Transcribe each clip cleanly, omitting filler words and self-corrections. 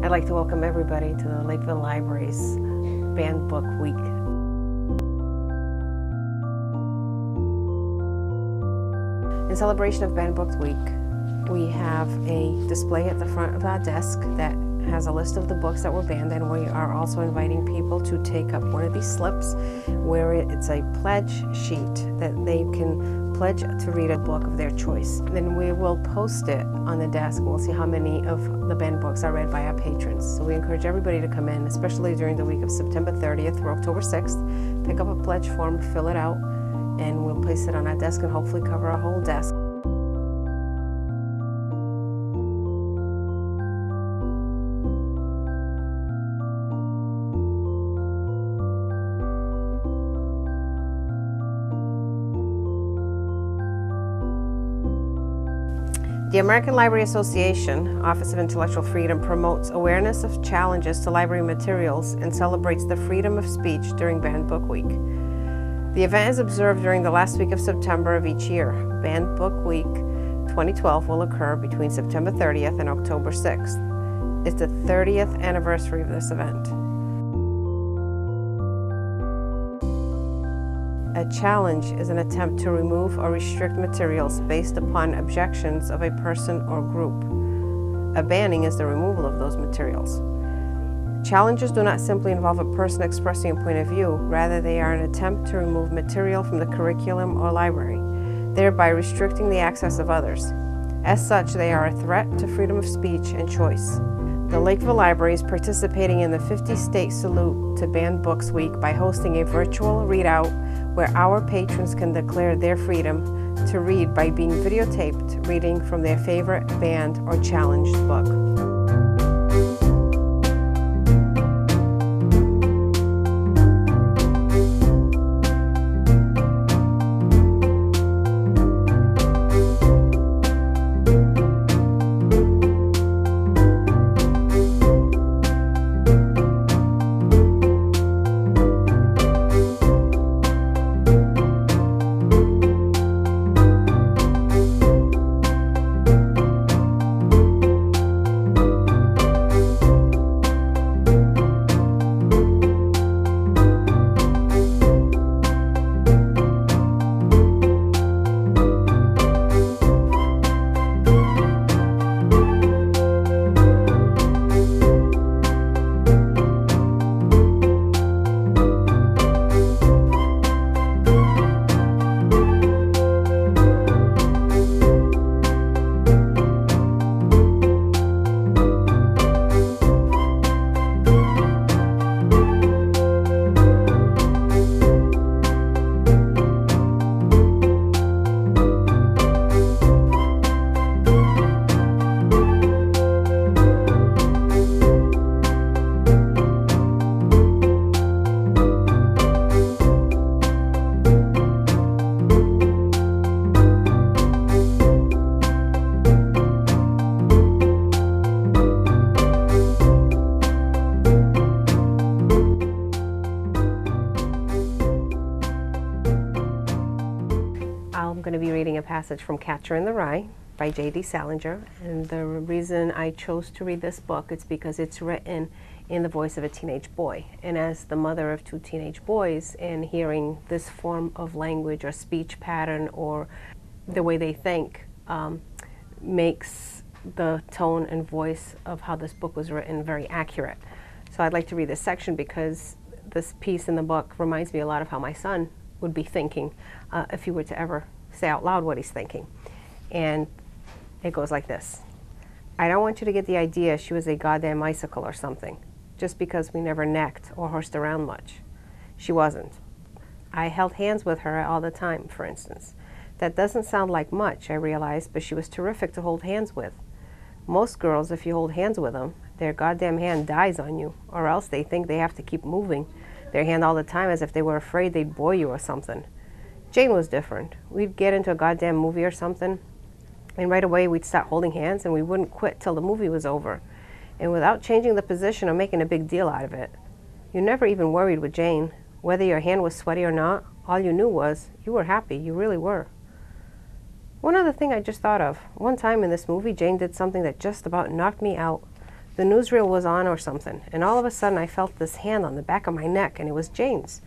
I'd like to welcome everybody to the Lakeville Library's Banned Book Week. In celebration of Banned Book Week, we have a display at the front of our desk that has a list of the books that were banned, and we are also inviting people to take up one of these slips where it's a pledge sheet that they can pledge to read a book of their choice. Then we will post it on the desk. We'll see how many of the banned books are read by our patrons. So we encourage everybody to come in, especially during the week of September 30th through October 6th. Pick up a pledge form, fill it out, and we'll place it on our desk and hopefully cover our whole desk. The American Library Association, Office of Intellectual Freedom, promotes awareness of challenges to library materials and celebrates the freedom of speech during Banned Book Week. The event is observed during the last week of September of each year. Banned Book Week 2012 will occur between September 30th and October 6th. It's the 30th anniversary of this event. A challenge is an attempt to remove or restrict materials based upon objections of a person or group. A banning is the removal of those materials. Challenges do not simply involve a person expressing a point of view, rather they are an attempt to remove material from the curriculum or library, thereby restricting the access of others. As such, they are a threat to freedom of speech and choice. The Lakeville Library is participating in the 50-state salute to Banned Books Week by hosting a virtual readout where our patrons can declare their freedom to read by being videotaped reading from their favorite banned or challenged book. I'm going to be reading a passage from Catcher in the Rye by J.D. Salinger, and the reason I chose to read this book is because it's written in the voice of a teenage boy. And as the mother of two teenage boys, and hearing this form of language or speech pattern or the way they think makes the tone and voice of how this book was written very accurate. So I'd like to read this section because this piece in the book reminds me a lot of how my son would be thinking if he were to ever say out loud what he's thinking. And it goes like this. I don't want you to get the idea she was a goddamn icicle or something, just because we never necked or horsed around much. She wasn't. I held hands with her all the time, for instance. That doesn't sound like much, I realize, but she was terrific to hold hands with. Most girls, if you hold hands with them, their goddamn hand dies on you, or else they think they have to keep moving their hand all the time as if they were afraid they'd bore you or something. Jane was different. We'd get into a goddamn movie or something, and right away we'd start holding hands, and we wouldn't quit till the movie was over. And without changing the position or making a big deal out of it. You never even worried with Jane. Whether your hand was sweaty or not, all you knew was you were happy. You really were. One other thing I just thought of. One time in this movie, Jane did something that just about knocked me out. the newsreel was on or something, and all of a sudden I felt this hand on the back of my neck, and it was Jane's.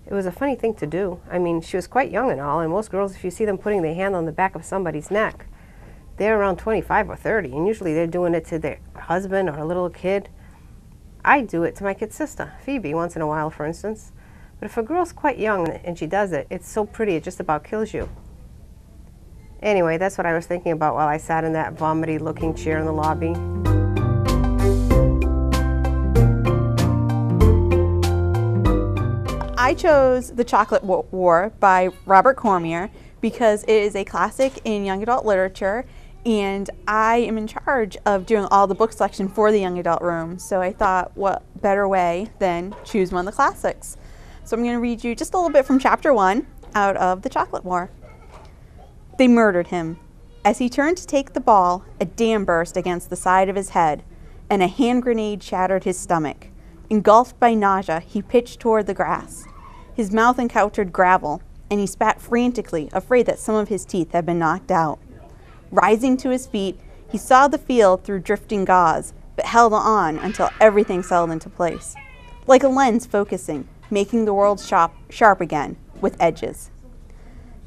It was a funny thing to do. I mean, she was quite young and all, and most girls, if you see them putting their hand on the back of somebody's neck, they're around 25 or 30, and usually they're doing it to their husband or a little kid. I do it to my kid's sister, Phoebe, once in a while, for instance. But if a girl's quite young and she does it, it's so pretty, it just about kills you. Anyway, that's what I was thinking about while I sat in that vomity-looking chair in the lobby. I chose The Chocolate War by Robert Cormier because it is a classic in young adult literature, and I am in charge of doing all the book selection for the young adult room, so I thought what better way than choose one of the classics. So I'm going to read you just a little bit from chapter 1 out of The Chocolate War. They murdered him. As he turned to take the ball, a dam burst against the side of his head, and a hand grenade shattered his stomach. Engulfed by nausea, he pitched toward the grass. His mouth encountered gravel, and he spat frantically, afraid that some of his teeth had been knocked out. Rising to his feet, he saw the field through drifting gauze, but held on until everything settled into place. Like a lens focusing, making the world sharp again, with edges.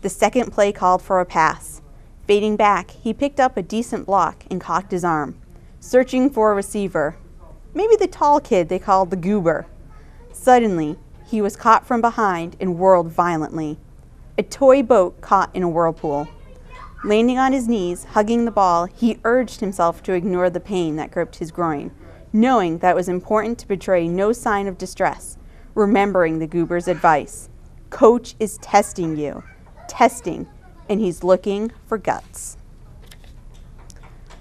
The second play called for a pass. Fading back, he picked up a decent block and cocked his arm, searching for a receiver. Maybe the tall kid they called the goober. Suddenly, he was caught from behind and whirled violently. A toy boat caught in a whirlpool. Landing on his knees, hugging the ball, he urged himself to ignore the pain that gripped his groin, knowing that it was important to betray no sign of distress, remembering the goober's advice. Coach is testing you. Testing, and he's looking for guts.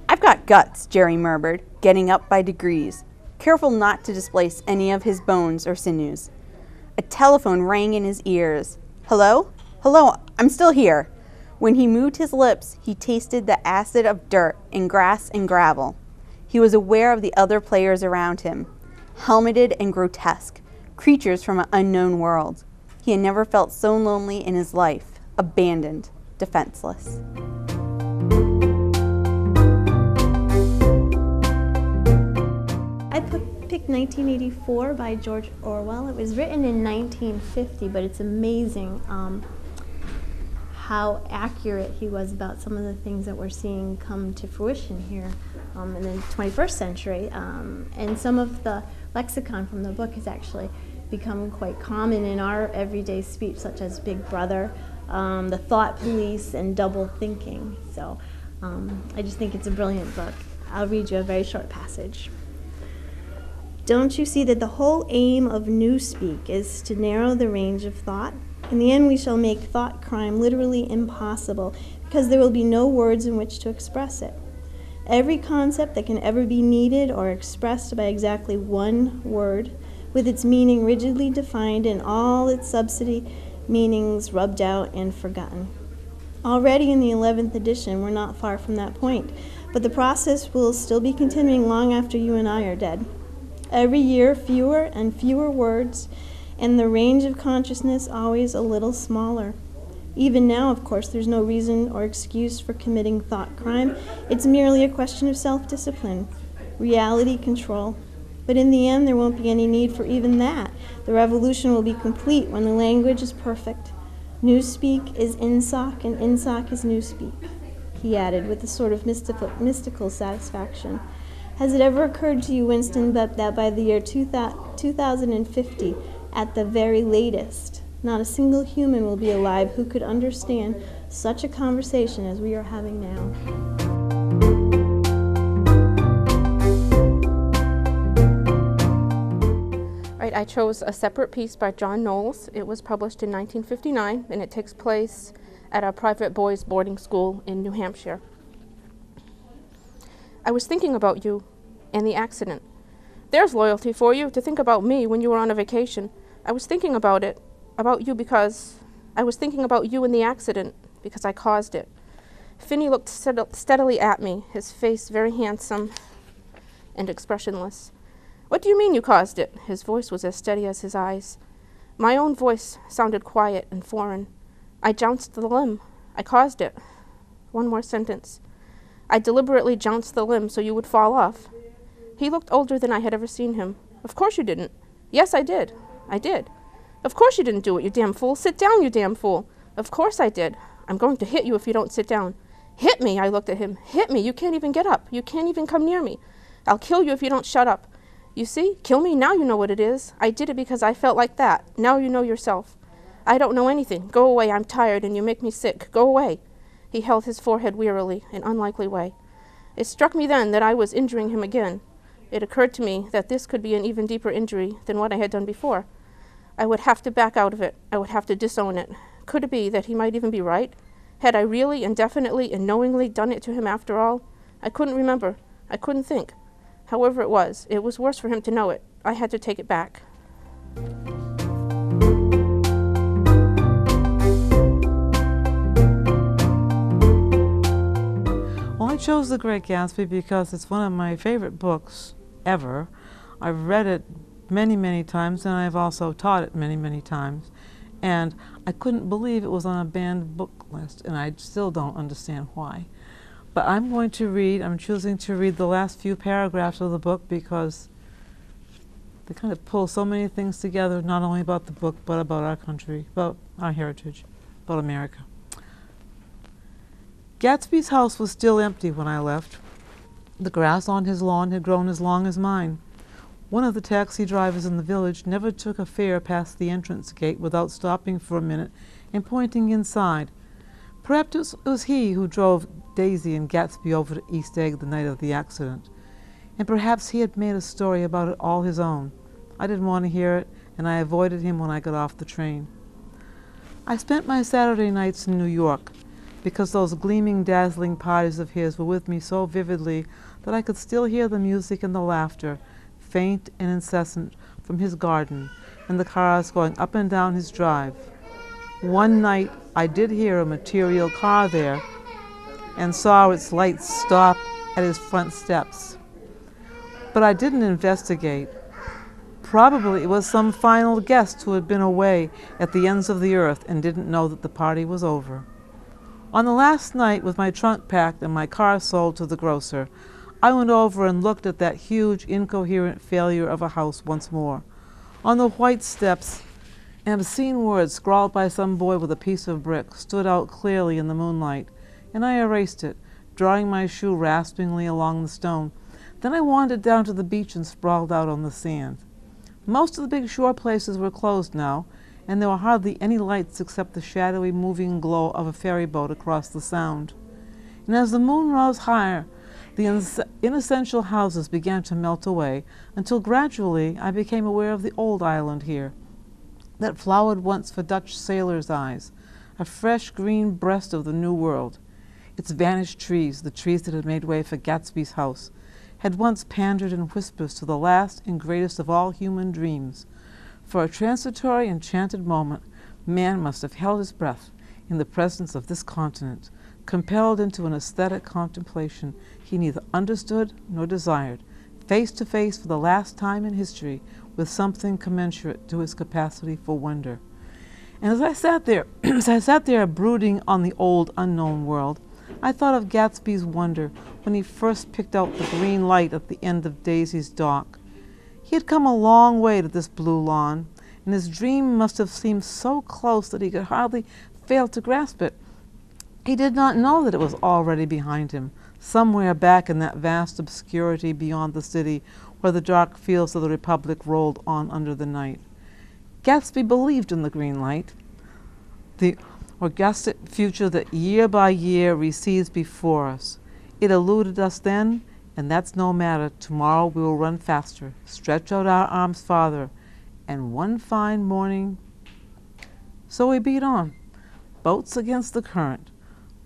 I've got guts, Jerry murmured, getting up by degrees, careful not to displace any of his bones or sinews. A telephone rang in his ears. Hello? Hello, I'm still here. When he moved his lips, he tasted the acid of dirt and grass and gravel. He was aware of the other players around him, helmeted and grotesque, creatures from an unknown world. He had never felt so lonely in his life, abandoned, defenseless. I picked 1984 by George Orwell. It was written in 1950, but it's amazing how accurate he was about some of the things that we're seeing come to fruition here in the 21st century. And some of the lexicon from the book has actually become quite common in our everyday speech, such as Big Brother, the thought police, and double thinking. So I just think it's a brilliant book. I'll read you a very short passage. Don't you see that the whole aim of newspeak is to narrow the range of thought? In the end, we shall make thought crime literally impossible, because there will be no words in which to express it. Every concept that can ever be needed or expressed by exactly one word, with its meaning rigidly defined and all its subsidy meanings rubbed out and forgotten. Already in the 11th edition, we're not far from that point, but the process will still be continuing long after you and I are dead. Every year, fewer and fewer words, and the range of consciousness always a little smaller. Even now, of course, there's no reason or excuse for committing thought crime. It's merely a question of self-discipline, reality control. But in the end, there won't be any need for even that. The revolution will be complete when the language is perfect. Newspeak is INSOC, and INSOC is Newspeak, he added with a sort of mystical satisfaction. Has it ever occurred to you, Winston, that by the year 2050, at the very latest, not a single human will be alive who could understand such a conversation as we are having now? Right, I chose a separate piece by John Knowles. It was published in 1959, and it takes place at a private boys' boarding school in New Hampshire. I was thinking about you and the accident. There's loyalty for you, to think about me when you were on a vacation. I was thinking about you because I was thinking about you and the accident, because I caused it. Finney looked steadily at me, his face very handsome and expressionless. What do you mean you caused it? His voice was as steady as his eyes. My own voice sounded quiet and foreign. I jounced the limb. I caused it. One more sentence. I deliberately jounced the limb so you would fall off. He looked older than I had ever seen him. Of course you didn't. Yes, I did. I did. Of course you didn't do it, you damn fool. Sit down, you damn fool. Of course I did. I'm going to hit you if you don't sit down. Hit me, I looked at him. Hit me, you can't even get up. You can't even come near me. I'll kill you if you don't shut up. You see, kill me, now you know what it is. I did it because I felt like that. Now you know yourself. I don't know anything. Go away, I'm tired and you make me sick. Go away. He held his forehead wearily, in an unlikely way. It struck me then that I was injuring him again. It occurred to me that this could be an even deeper injury than what I had done before. I would have to back out of it. I would have to disown it. Could it be that he might even be right? Had I really and definitely and knowingly done it to him after all? I couldn't remember. I couldn't think. However it was worse for him to know it. I had to take it back. Well, I chose The Great Gatsby because it's one of my favorite books ever. I've read it many, many times, and I've also taught it many, many times. And I couldn't believe it was on a banned book list, and I still don't understand why. But I'm choosing to read the last few paragraphs of the book because they kind of pull so many things together, not only about the book, but about our country, about our heritage, about America. Gatsby's house was still empty when I left. The grass on his lawn had grown as long as mine. One of the taxi drivers in the village never took a fare past the entrance gate without stopping for a minute and pointing inside. Perhaps it was he who drove Daisy and Gatsby over to East Egg the night of the accident. And perhaps he had made a story about it all his own. I didn't want to hear it, and I avoided him when I got off the train. I spent my Saturday nights in New York because those gleaming, dazzling parties of his were with me so vividly that I could still hear the music and the laughter, faint and incessant, from his garden and the cars going up and down his drive. One night I did hear a material car there and saw its lights stop at his front steps. But I didn't investigate. Probably it was some final guest who had been away at the ends of the earth and didn't know that the party was over. On the last night, with my trunk packed and my car sold to the grocer, I went over and looked at that huge, incoherent failure of a house once more. On the white steps, an obscene word scrawled by some boy with a piece of brick stood out clearly in the moonlight, and I erased it, drawing my shoe raspingly along the stone. Then I wandered down to the beach and sprawled out on the sand. Most of the big shore places were closed now, and there were hardly any lights except the shadowy moving glow of a ferry boat across the sound. And as the moon rose higher, the inessential houses began to melt away, until gradually I became aware of the old island here, that flowered once for Dutch sailors' eyes, a fresh green breast of the New World. Its vanished trees, the trees that had made way for Gatsby's house, had once pandered in whispers to the last and greatest of all human dreams. For a transitory, enchanted moment, man must have held his breath in the presence of this continent, compelled into an aesthetic contemplation he neither understood nor desired, face to face for the last time in history with something commensurate to his capacity for wonder. And as I sat there brooding on the old unknown world, I thought of Gatsby's wonder when he first picked out the green light at the end of Daisy's dock. He had come a long way to this blue lawn, and his dream must have seemed so close that he could hardly fail to grasp it. He did not know that it was already behind him, somewhere back in that vast obscurity beyond the city where the dark fields of the Republic rolled on under the night. Gatsby believed in the green light, the august future that year by year recedes before us. It eluded us then, and that's no matter. Tomorrow we will run faster, stretch out our arms farther, and one fine morning... So we beat on, boats against the current,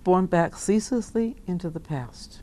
borne back ceaselessly into the past.